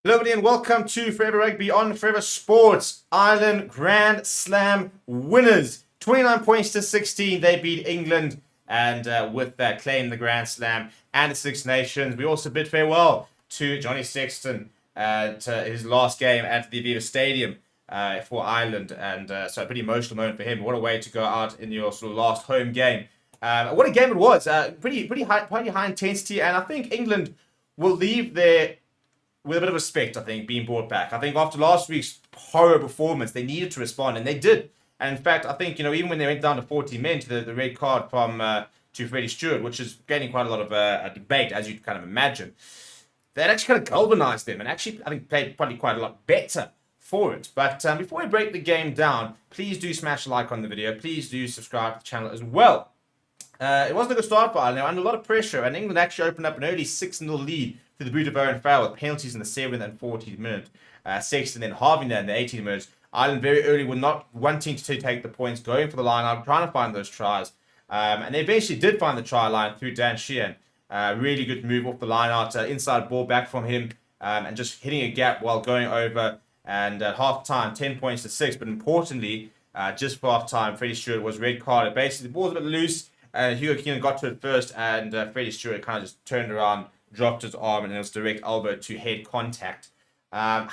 Hello, everybody, and welcome to Forever Rugby on Forever Sports. Ireland Grand Slam winners. 29 points to 16. They beat England and with that claim the Grand Slam and the Six Nations. We also bid farewell to Johnny Sexton to his last game at the Aviva Stadium for Ireland. So a pretty emotional moment for him. What a way to go out in your sort of last home game. What a game it was. Pretty high intensity. And I think England will leave there with a bit of respect, I think, being brought back. I think after last week's horror performance, they needed to respond, and they did. And in fact, I think, even when they went down to 40 men to the red card from to Freddie Stewart, which is getting quite a lot of debate, as you'd kind of imagine, that actually kind of galvanized them and actually, I think, played probably quite a lot better for it. But before we break the game down, please do smash a like on the video. Please do subscribe to the channel as well. It wasn't a good start for Ireland. They were under a lot of pressure, and England actually opened up an early 6-0 lead to the boot of Owen Farrell with penalties in the 7th and 14th minute. Sexton then halving that in the 18th minute. Ireland very early were not wanting to take the points, going for the line out, trying to find those tries. And they eventually did find the try line through Dan Sheehan. Really good move off the line out, inside ball back from him, and just hitting a gap while going over. And at half time, 10 points to 6. But importantly, just for half time, Freddie Stewart was red carded. Basically, the ball was a bit loose. Hugo Keenan got to it first, and Freddie Stewart kind of just turned around, dropped his arm, and it was direct elbow to head contact. I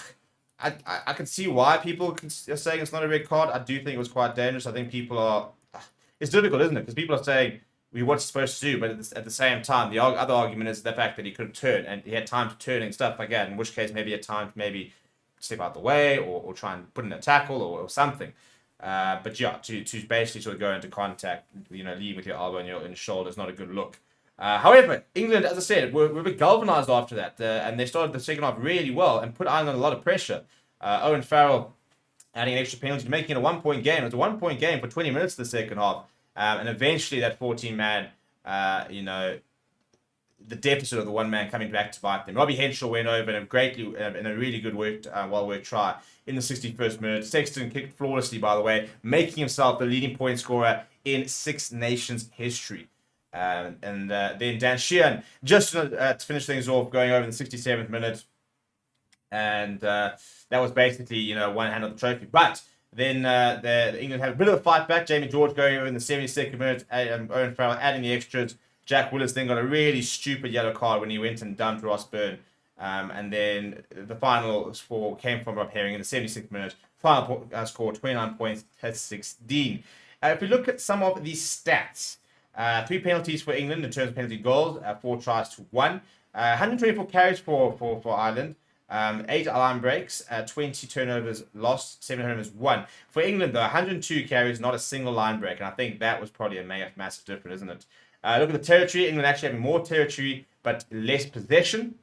can see why people are saying it's not a red card. I do think it was quite dangerous. I think people are... It's difficult, isn't it? Because people are saying, what's he supposed to do? But at the same time, the other argument is the fact that he could have turned, and he had time to turn and stuff like that, in which case maybe he had time to maybe step out the way or try and put in a tackle or something. But yeah, to basically sort of go into contact, lead with your elbow and your shoulder is not a good look. However, England, as I said, were a bit galvanised after that, and they started the second half really well and put Ireland under a lot of pressure. Owen Farrell adding an extra penalty, making it a 1-point game. It was a 1-point game for 20 minutes in the second half, and eventually that 14-man, the deficit of the one man coming back to bite them. Robbie Henshaw went over in a really good well-worked try in the 61st minute. Sexton kicked flawlessly, by the way, making himself the leading point scorer in Six Nations history. Then Dan Sheehan, just to finish things off, going over in the 67th minute. And that was basically, one hand of the trophy. But then England had a bit of a fight back. Jamie George going over in the 72nd minute. Owen Farrell adding the extras. Jack Willis then got a really stupid yellow card when he went and dumped Ross Byrne. And then the final score came from Rob Herring in the 76th minute. Final score, 29 points to 16. If we look at some of these stats, 3 penalties for England in terms of penalty goals, 4 tries to 1. 124 carries for Ireland. 8 line breaks, 20 turnovers lost, 7 turnovers won. For England, though, 102 carries, not a single line break. And I think that was probably a massive difference, isn't it? Look at the territory. England actually having more territory, but less possession.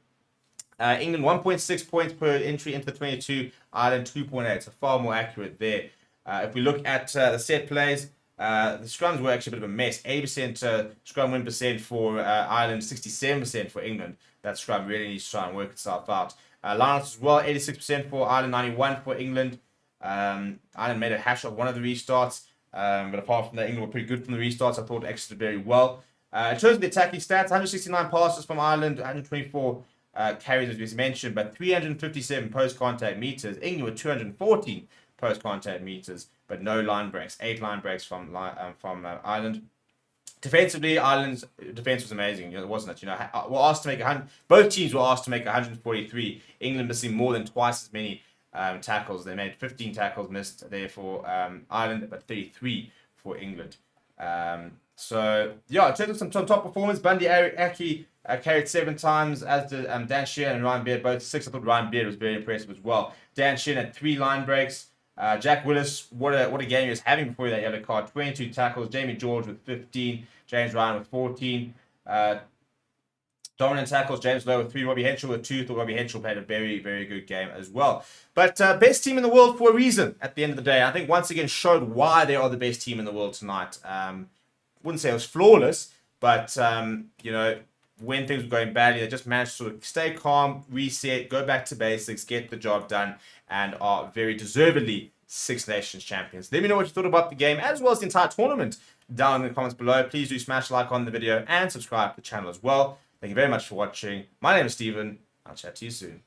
England 1.6 points per entry into the 22. Ireland 2.8. So far more accurate there. If we look at the set plays, the scrums were actually a bit of a mess. 80% scrum win percent for Ireland, 67% for England. That scrum really needs to try and work itself out. Lineouts as well, 86% for Ireland, 91% for England. Ireland made a hash of one of the restarts. But apart from that, England were pretty good from the restarts. I thought exited very well. In terms of the attacking stats, 169 passes from Ireland, 124 carries as we mentioned, but 357 post-contact meters. England with 214 post-contact meters, but no line breaks. 8 line breaks from Ireland. Defensively, Ireland's defense was amazing, wasn't it? We're asked to make both teams were asked to make 143. England missing more than twice as many tackles. They made 15 tackles missed there for Ireland, but 33 for England. So, yeah, in terms of some top performance, Bundy Aki carried 7 times, as did Dan Sheehan and Ryan Beard, both 6. I thought Ryan Beard was very impressive as well. Dan Sheehan had 3 line breaks. Jack Willis, what a game he was having before that yellow card. 22 tackles. Jamie George with 15. James Ryan with 14. Dominant tackles. James Lowe with 3. Robbie Henshaw with 2. Thought Robbie Henshaw played a very, very good game as well. But best team in the world for a reason at the end of the day. I think once again showed why they are the best team in the world tonight. Wouldn't say it was flawless, but, when things were going badly, they just managed to sort of stay calm, reset, go back to basics, get the job done, and are very deservedly Six Nations champions. Let me know what you thought about the game, as well as the entire tournament, down in the comments below. Please do smash a like on the video and subscribe to the channel as well. Thank you very much for watching. My name is Steven. I'll chat to you soon.